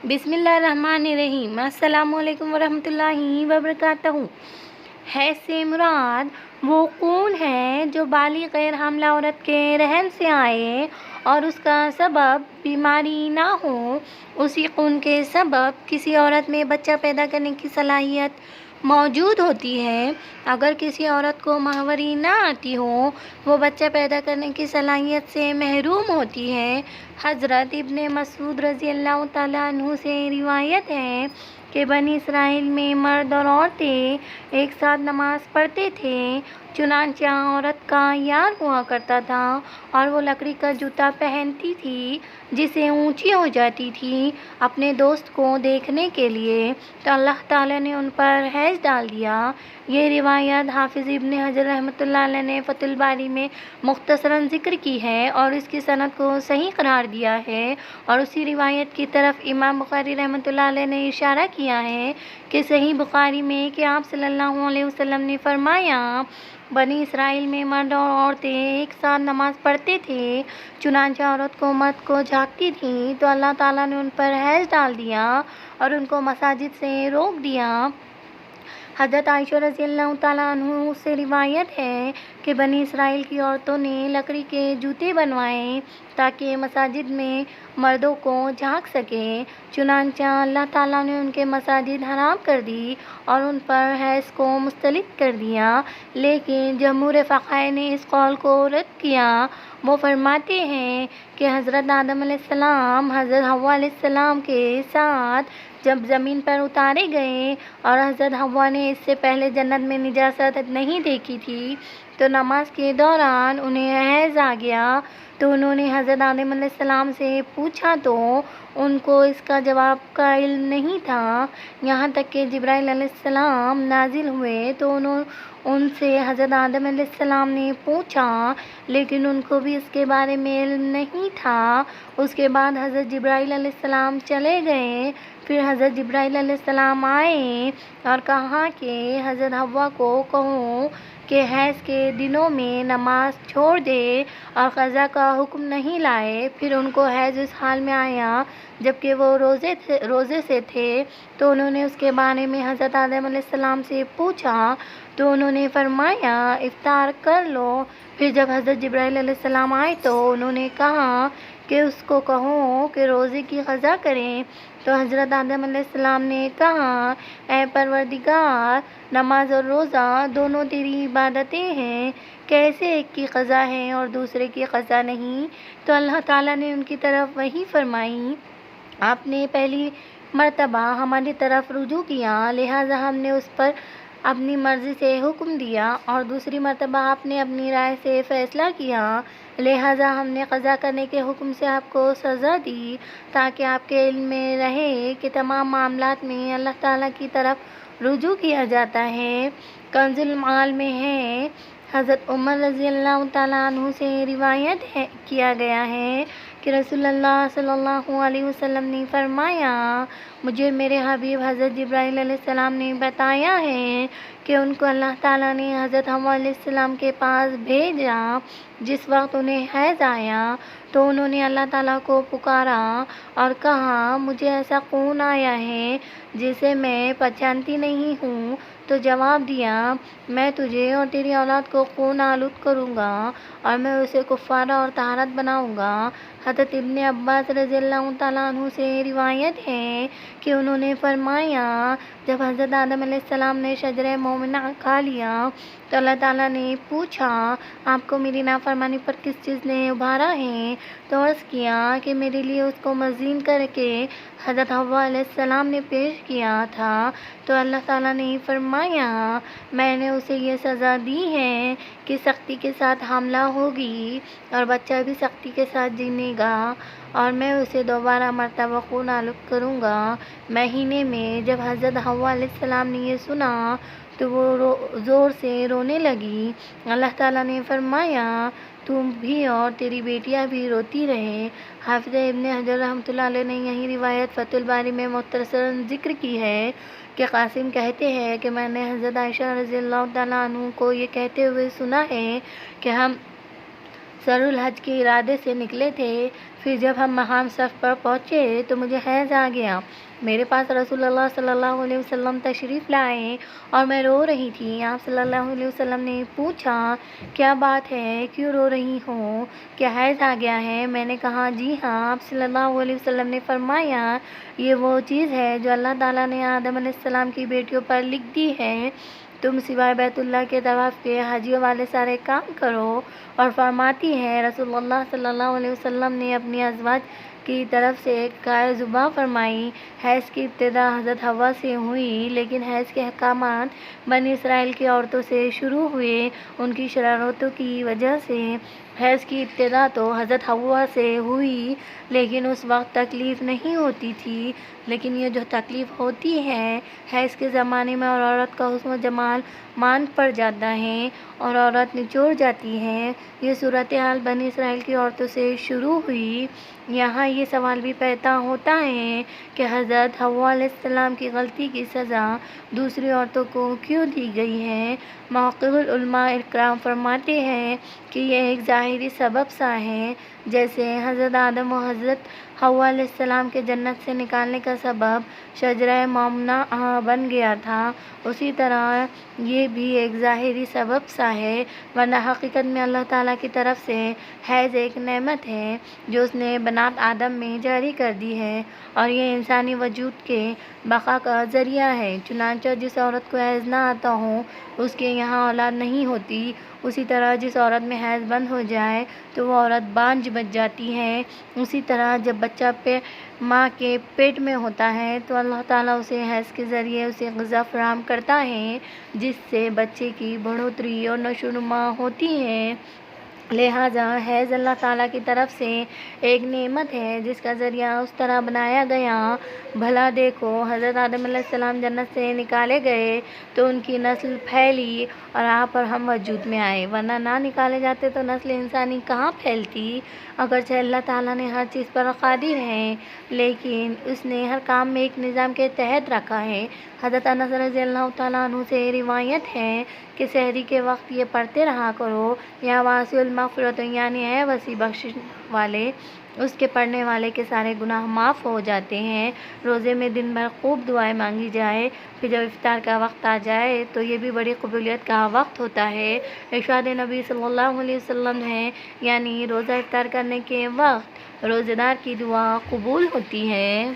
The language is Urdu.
بسم اللہ الرحمن الرحیم۔ السلام علیکم ورحمۃ اللہ وبرکاتہ۔ حیض سے مراد وہ خون ہے جو بالغ غیر حاملہ عورت کے رحم سے آئے اور اس کا سبب بیماری نہ ہو۔ اسی خون کے سبب کسی عورت میں بچہ پیدا کرنے کی صلاحیت موجود ہوتی ہے۔ اگر کسی عورت کو ماہواری نہ آتی ہو، وہ بچہ پیدا کرنے کی صلاحیت سے محروم ہوتی ہے۔ حضرت ابن مسعود رضی اللہ تعالیٰ عنہ سے روایت ہے کہ بنی اسرائیل میں مرد اور عورتیں ایک ساتھ نماز پڑھتے تھے، چنانچہ عورت کا یار ہوا کرتا تھا اور وہ لکڑی کا جوتا پہنتی تھی جس سے اونچی ہو جاتی تھی اپنے دوست کو دیکھنے کے لیے، تو اللہ تعالیٰ نے ان پر حیض ڈال دیا۔ یہ روایت حافظ ابن حجر رحمۃ اللہ علیہ نے فتح الباری میں مختصراً ذکر کی ہے اور اس کی سند کو صحیح قرار دیا ہے، اور اسی روایت کی طرف امام بخاری رحمۃ اللہ علیہ نے اشارہ کیا ہے کہ صحیح بخاری میں کہ آپ صلی اللہ علیہ وسلم نے فرمایا، بنی اسرائیل میں مرد اور عورتیں ایک ساتھ نماز پڑھتے تھے، چنانچہ عورت کو مرد کو جھانکتی تھیں تو اللہ تعالیٰ نے ان پر حیض ڈال دیا اور ان کو مساجد سے روک دیا۔ حضرت عائشہ رضی اللہ تعالیٰ عنہ سے روایت ہے کہ بنی اسرائیل کی عورتوں نے لکڑی کے جوتے بنوائے تاکہ مساجد میں مردوں کو جھانک سکیں، چنانچہ اللہ تعالیٰ نے ان کے مساجد حرام کر دی اور ان پر حیض کو مستلق کر دیا۔ لیکن جمہور فقہاء نے اس قول کو رد کیا۔ وہ فرماتے ہیں کہ حضرت آدم علیہ السلام حضرت حوا علیہ السلام کے ساتھ جب زمین پر اتارے گئے اور حضرت حوا نے اس سے پہلے جنت میں نجاست نہیں دیکھی تھی، تو نماز کے دوران انہیں حیض آ گیا، تو انہوں نے حضرت آدم علیہ السلام سے پوچھا تو ان کو اس کا جواب کا علم نہیں تھا، یہاں تک کہ جبرائیل علیہ السلام نازل ہوئے تو ان سے حضرت آدم علیہ السلام نے پوچھا، لیکن ان کو بھی اس کے بارے میں علم نہیں تھا۔ اس کے بعد حضرت جبرائیل علیہ السلام چلے گئے، پھر حضرت جبرائیل علیہ السلام آئے اور کہا کہ حضرت حوا کو کہو کہ حیض کے دنوں میں نماز چھوڑ دے اور قضا کا حکم نہیں لائے۔ پھر ان کو حیض اس حال میں آیا جبکہ وہ روزے سے تھے، تو انہوں نے اس کے بارے میں حضرت آدم علیہ السلام سے پوچھا تو انہوں نے فرمایا افطار کر لو۔ پھر جب حضرت جبرائیل علیہ السلام آئے تو انہوں نے کہا کہ اس کو کہو کہ روزے کی قضا کریں، تو حضرت آدم علیہ السلام نے کہا اے پروردگار، نماز اور روزہ دونوں تیری عبادتیں ہیں، کیسے ایک کی قضا ہے اور دوسرے کی قضا نہیں؟ تو اللہ تعالیٰ نے ان کی طرف وحی فرمائی، آپ نے پہلی مرتبہ ہماری طرف رجوع کیا، لہٰذا ہم نے اس پر اپنی مرضی سے حکم دیا، اور دوسری مرتبہ آپ نے اپنی رائے سے فیصلہ کیا، لہٰذا ہم نے قضا کرنے کے حکم سے آپ کو سزا دی، تاکہ آپ کے علم میں رہے کہ تمام معاملات میں اللہ تعالیٰ کی طرف رجوع کیا جاتا ہے۔ کنز المعال میں ہے، حضرت عمر رضی اللہ تعالیٰ عنہ سے روایت کیا گیا ہے کہ رسول اللہ صلی اللہ علیہ وسلم نے فرمایا، مجھے میرے حبیب حضرت جبرائیل علیہ السلام نے بتایا ہے کہ ان کو اللہ تعالیٰ نے حضرت حوا علیہ السلام کے پاس بھیجا جس وقت انہیں حیض آیا، تو انہوں نے اللہ تعالیٰ کو پکارا اور کہا مجھے ایسا خون آیا ہے جسے میں پہچانتی نہیں ہوں، تو جواب دیا میں تجھے اور تیری اولاد کو خون آلود کروں گا اور میں اسے کفارہ اور طہارت بناؤں گا۔ حضرت ابن عباس رضی اللہ تعالیٰ عنہ سے روایت ہے کہ انہوں نے فرمایا، جب حضرت آدم علیہ السلام نے شجرہ مومنہ کھا لیا تو اللہ تعالیٰ نے پوچھا آپ کو میری نافرمانی پر کس چیز نے ابھارا ہے؟ تو عرض کیا کہ میرے لیے اس کو مزین کر کے حضرت حوا علیہ السلام نے پیش کیا تھا، تو اللہ تعالیٰ نے فرمایا میں نے اسے یہ سزا دی ہے کہ سختی کے ساتھ حاملہ ہوگی اور بچہ بھی سختی کے ساتھ جینے گا، اور میں اسے دوبارہ مرتبہ خون آلود کروں گا۔ مہینے میں جب حضرت حوا علیہ السلام نے یہ سنا تو وہ زور سے رونے لگی۔ اللہ تعالیٰ نے فرمایا تم بھی اور تیری بیٹیاں بھی روتی رہے۔ حافظ ابن حجر رحمۃ اللہ علیہ نے یہی روایت فتح الباری میں مختصراً ذکر کی ہے کہ قاسم کہتے ہیں کہ میں نے حضرت عائشہ رضی اللہ تعالیٰ عنہ کو یہ کہتے ہوئے سنا ہے کہ ہم سر الحج کے ارادے سے نکلے تھے، پھر جب ہم مقام صف پر پہنچے تو مجھے حیض آ گیا۔ میرے پاس رسول اللہ صلی اللہ علیہ وسلم تشریف لائے اور میں رو رہی تھی۔ آپ صلی اللہ علیہ وسلم نے پوچھا، کیا بات ہے، کیوں رو رہی ہو، کیا حیض آ گیا ہے؟ میں نے کہا جی ہاں۔ آپ صلی اللہ علیہ وسلم نے فرمایا، یہ وہ چیز ہے جو اللہ تعالیٰ نے آدم علیہ السلام کی بیٹیوں پر لکھ دی ہے، تم سوائے بیت اللہ کے طواف کے حجیوں والے سارے کام کرو۔ اور فرماتی ہے رسول اللہ صلی اللہ علیہ وسلم نے اپنی ازواج کی طرف سے قائل زباں فرمائی، حیض کی ابتدا حضرت حوا سے ہوئی، لیکن حیض کے احکامات بنی اسرائیل کی عورتوں سے شروع ہوئے۔ ان کی شرارتوں کی وجہ سے حیض کی ابتدا تو حضرت حوا سے ہوئی، لیکن اس وقت تکلیف نہیں ہوتی تھی، لیکن یہ جو تکلیف ہوتی ہے حیض کے زمانے میں، اور عورت کا حسن و جمال ماند پڑ جاتا ہے اور عورت نچوڑ جاتی ہے، یہ صورتحال بنی اسرائیل کی عورتوں سے شروع ہوئی۔ یہاں یہ سوال بھی پیدا ہوتا ہے کہ حضرت حوا علیہ السلام کی غلطی کی سزا دوسری عورتوں کو کیوں دی گئی ہے؟ محقق العلماء اکرام فرماتے ہیں کہ یہ ایک ظاہری سبب سا ہے، جیسے حضرت آدم و حضرت حوا علیہ السلام کے جنت سے نکالنے کا سبب شجرہ ممنوعہ بن گیا تھا، اسی طرح یہ بھی ایک ظاہری سبب سا ہے، ورنہ حقیقت میں اللہ تعالیٰ کی طرف سے حیض ایک نعمت ہے جو اس نے بنات آدم میں جاری کر دی ہے، اور یہ انسانی وجود کے بقا کا ذریعہ ہے۔ چنانچہ جس عورت کو حیض نہ آتا ہو اس کے یہاں اولاد نہیں ہوتی، اسی طرح جس عورت میں حیض بند ہو جائے تو وہ عورت بانجھ بچ جاتی ہے۔ اسی طرح جب بچہ ماں کے پیٹ میں ہوتا ہے تو اللہ تعالیٰ اسے حیض کے ذریعے اسے غذا فراہم کرتا ہے، جس سے بچے کی بڑھوتری اور نشو و نما ہوتی ہے۔ لہٰذا حیض اللہ تعالیٰ کی طرف سے ایک نعمت ہے جس کا ذریعہ اس طرح بنایا گیا۔ بھلا دیکھو، حضرت آدم علیہ السلام جنت سے نکالے گئے تو ان کی نسل پھیلی اور آپ اور ہم وجود میں آئے، ورنہ نہ نکالے جاتے تو نسل انسانی کہاں پھیلتی۔ اگرچہ اللہ تعالیٰ نے ہر چیز پر قادر ہے، لیکن اس نے ہر کام میں ایک نظام کے تحت رکھا ہے۔ حضرت انس رضی اللہ تعالیٰ عنہ سے روایت ہے کہ سحری کے وقت یہ پڑھتے رہا کرو، یا واسع المغفرۃ، یعنی اے وسیع بخشش والے، اس کے پڑھنے والے کے سارے گناہ معاف ہو جاتے ہیں۔ روزے میں دن بھر خوب دعائیں مانگی جائے، پھر جب افطار کا وقت آ جائے تو یہ بھی بڑی قبولیت کا وقت ہوتا ہے۔ ارشاد نبی صلی اللہ علیہ وسلم ہے، یعنی روزہ افطار کرنے کے وقت روزہ دار کی دعا قبول ہوتی ہے۔